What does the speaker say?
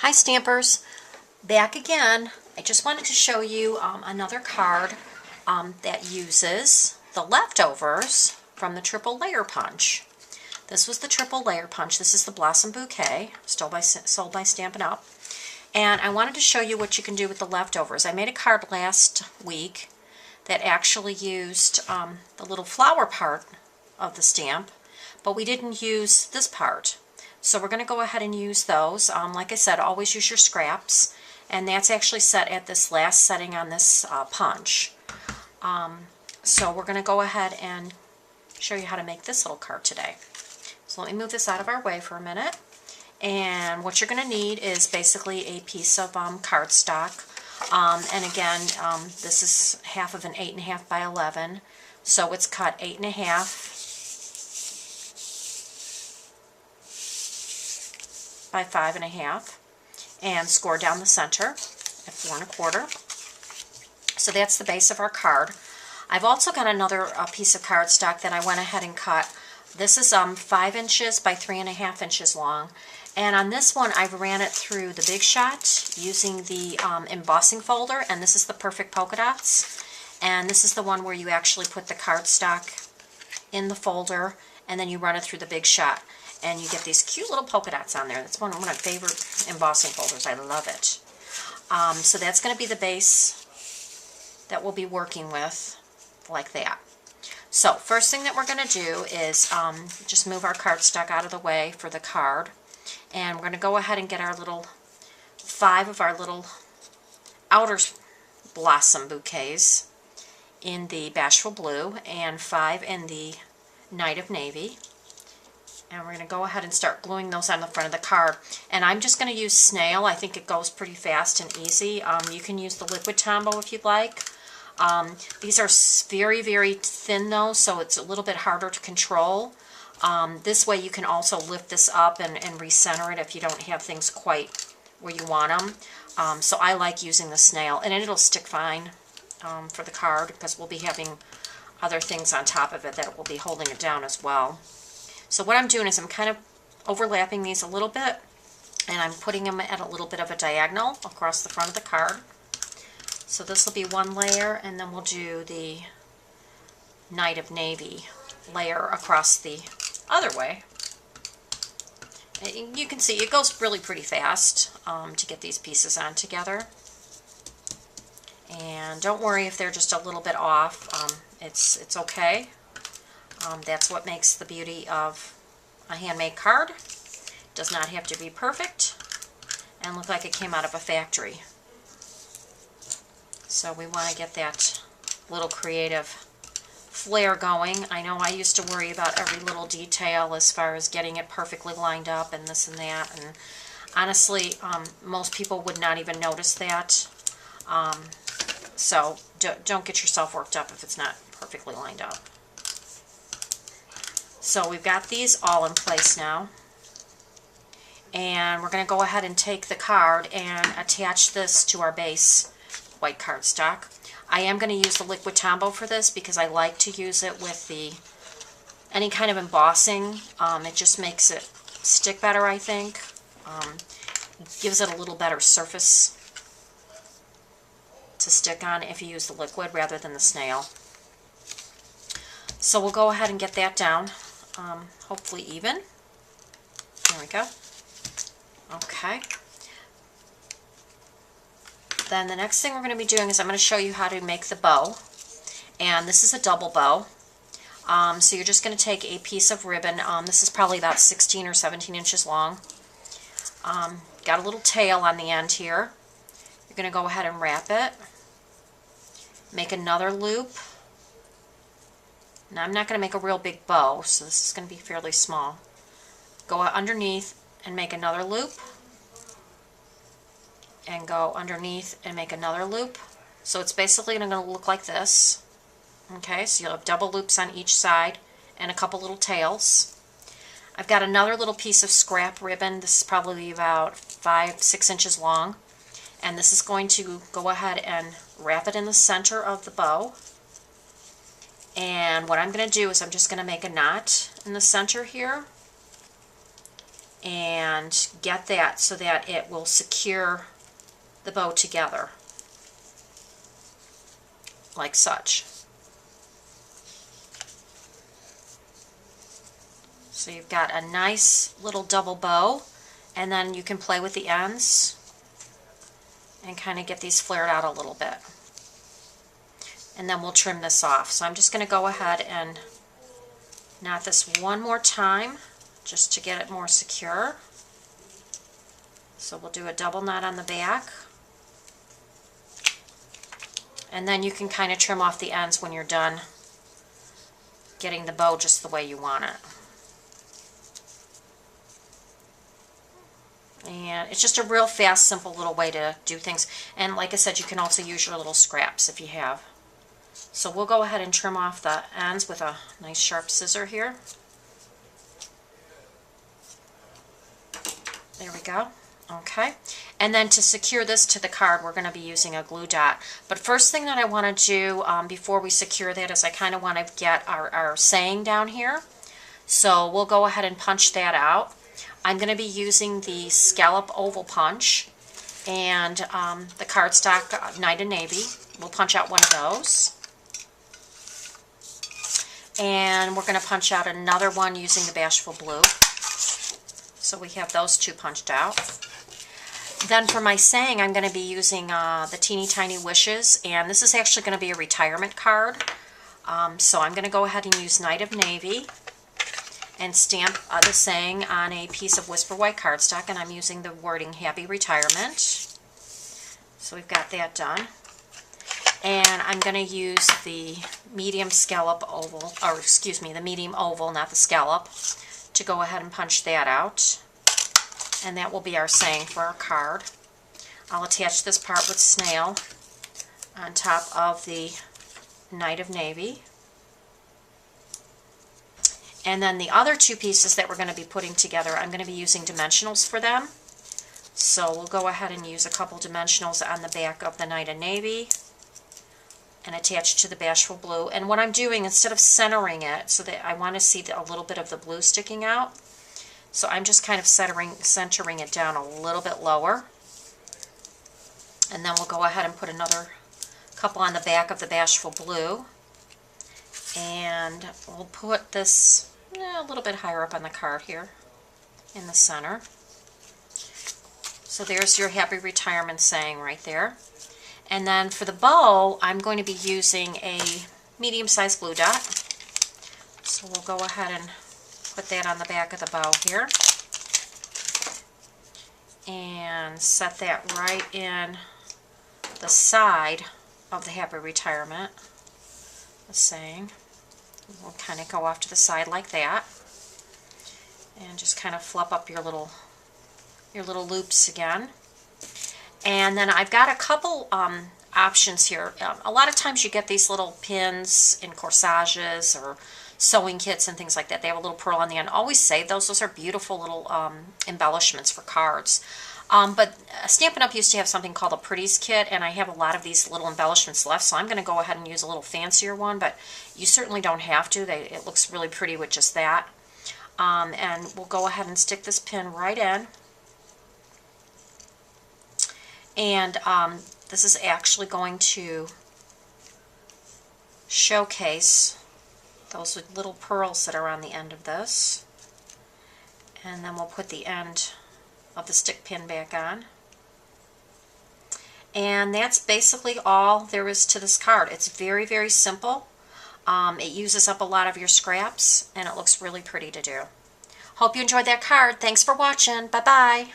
Hi Stampers, back again. I just wanted to show you another card that uses the leftovers from the triple layer punch. This was the triple layer punch. This is the Blossom Bouquet, sold by Stampin' Up. And I wanted to show you what you can do with the leftovers. I made a card last week that actually used the little flower part of the stamp, but we didn't use this part. So we're going to go ahead and use those. Like I said, always use your scraps. And that's actually set at this last setting on this punch. So we're going to go ahead and show you how to make this little card today. So let me move this out of our way for a minute. And what you're going to need is basically a piece of cardstock. And again, this is half of an 8.5 by 11. So it's cut 8.5 by 5.5 and score down the center at 4.25. So that's the base of our card. I've also got another piece of cardstock that I went ahead and cut. This is 5 inches by 3.5 inches long, and on this one I ran it through the Big Shot using the embossing folder, and this is the Perfect Polka Dots, and this is the one where you actually put the cardstock in the folder and then you run it through the Big Shot. And you get these cute little polka dots on there. That's one of my favorite embossing folders. I love it. So that's going to be the base that we'll be working with, like that. So first thing that we're going to do is just move our cardstock out of the way for the card. And we're going to go ahead and get our little 5 of our little outer blossom bouquets in the Bashful Blue and 5 in the Night of Navy. And we're going to go ahead and start gluing those on the front of the card. And I'm just going to use snail. I think it goes pretty fast and easy. You can use the liquid Tombow if you'd like. These are very, very thin though, so it's a little bit harder to control. This way you can also lift this up and recenter it if you don't have things quite where you want them. So I like using the snail, and it'll stick fine for the card because we'll be having other things on top of it that will be holding it down as well. So what I'm doing is I'm kind of overlapping these a little bit, and I'm putting them at a little bit of a diagonal across the front of the card. So this will be one layer, and then we'll do the Night of Navy layer across the other way. And you can see it goes really pretty fast to get these pieces on together. And don't worry if they're just a little bit off. It's okay. That's what makes the beauty of a handmade card. It does not have to be perfect and look like it came out of a factory. So we want to get that little creative flair going. I know I used to worry about every little detail as far as getting it perfectly lined up and this and that, and honestly most people would not even notice that. So don't get yourself worked up if it's not perfectly lined up. So we've got these all in place now, and we're going to go ahead and take the card and attach this to our base white cardstock. I am going to use the liquid Tombow for this because I like to use it with any kind of embossing. It just makes it stick better, I think. It gives it a little better surface to stick on if you use the liquid rather than the snail. So we'll go ahead and get that down. Hopefully even. There we go. Okay. Then the next thing we're going to be doing is I'm going to show you how to make the bow. And this is a double bow. So you're just going to take a piece of ribbon. This is probably about 16 or 17 inches long. Got a little tail on the end here. You're going to go ahead and wrap it. Make another loop. Now I'm not going to make a real big bow, so this is going to be fairly small. Go underneath and make another loop. And go underneath and make another loop. So it's basically going to look like this. Okay, so you'll have double loops on each side and a couple little tails. I've got another little piece of scrap ribbon. This is probably about 5-6 inches long. And this is going to go ahead and wrap it in the center of the bow. And what I'm going to do is I'm just going to make a knot in the center here. and get that so that it will secure the bow together, like such. So you've got a nice little double bow, and then you can play with the ends and kind of get these flared out a little bit. And then we'll trim this off. So I'm just going to go ahead and knot this one more time just to get it more secure. So we'll do a double knot on the back. And then you can kind of trim off the ends when you're done getting the bow just the way you want it. And it's just a real fast, simple little way to do things. And like I said, you can also use your little scraps if you have. So we'll go ahead and trim off the ends with a nice sharp scissor here. There we go. Okay. And then to secure this to the card, we're going to be using a glue dot. But first thing that I want to do before we secure that is I kind of want to get our saying down here. So we'll go ahead and punch that out. I'm going to be using the scallop oval punch and the cardstock Knight of Navy. We'll punch out one of those. And we're going to punch out another one using the Bashful Blue. So we have those two punched out. Then for my saying, I'm going to be using the Teeny Tiny Wishes, and this is actually going to be a retirement card. So I'm going to go ahead and use Knight of Navy and stamp the saying on a piece of Whisper White cardstock, and I'm using the wording Happy Retirement. So we've got that done. And I'm going to use the medium scallop oval, or excuse me, the medium oval, not the scallop, to go ahead and punch that out. And that will be our saying for our card. I'll attach this part with snail on top of the Knight of Navy. And then the other two pieces that we're going to be putting together, I'm going to be using dimensionals for them. So we'll go ahead and use a couple dimensionals on the back of the Knight of Navy and attach to the Bashful Blue. And what I'm doing, instead of centering it, so that I want to see a little bit of the blue sticking out, so I'm just kind of centering it down a little bit lower. And then we'll go ahead and put another couple on the back of the Bashful Blue. And we'll put this a little bit higher up on the card here in the center. So there's your Happy Retirement saying right there. And then for the bow, I'm going to be using a medium-sized glue dot. So we'll go ahead and put that on the back of the bow here. And set that right in the side of the Happy Retirement, the saying. We'll kind of go off to the side like that. And just kind of fluff up your little loops again. And then I've got a couple options here. A lot of times you get these little pins in corsages or sewing kits and things like that. They have a little pearl on the end. Always save those. Those are beautiful little embellishments for cards. But Stampin' Up! Used to have something called a Pretties Kit, and I have a lot of these little embellishments left, so I'm going to go ahead and use a little fancier one, but you certainly don't have to. It looks really pretty with just that. And we'll go ahead and stick this pin right in. And this is actually going to showcase those little pearls that are on the end of this. And then we'll put the end of the stick pin back on. And that's basically all there is to this card. It's very, very simple. It uses up a lot of your scraps, and it looks really pretty to do. Hope you enjoyed that card. Thanks for watching. Bye-bye.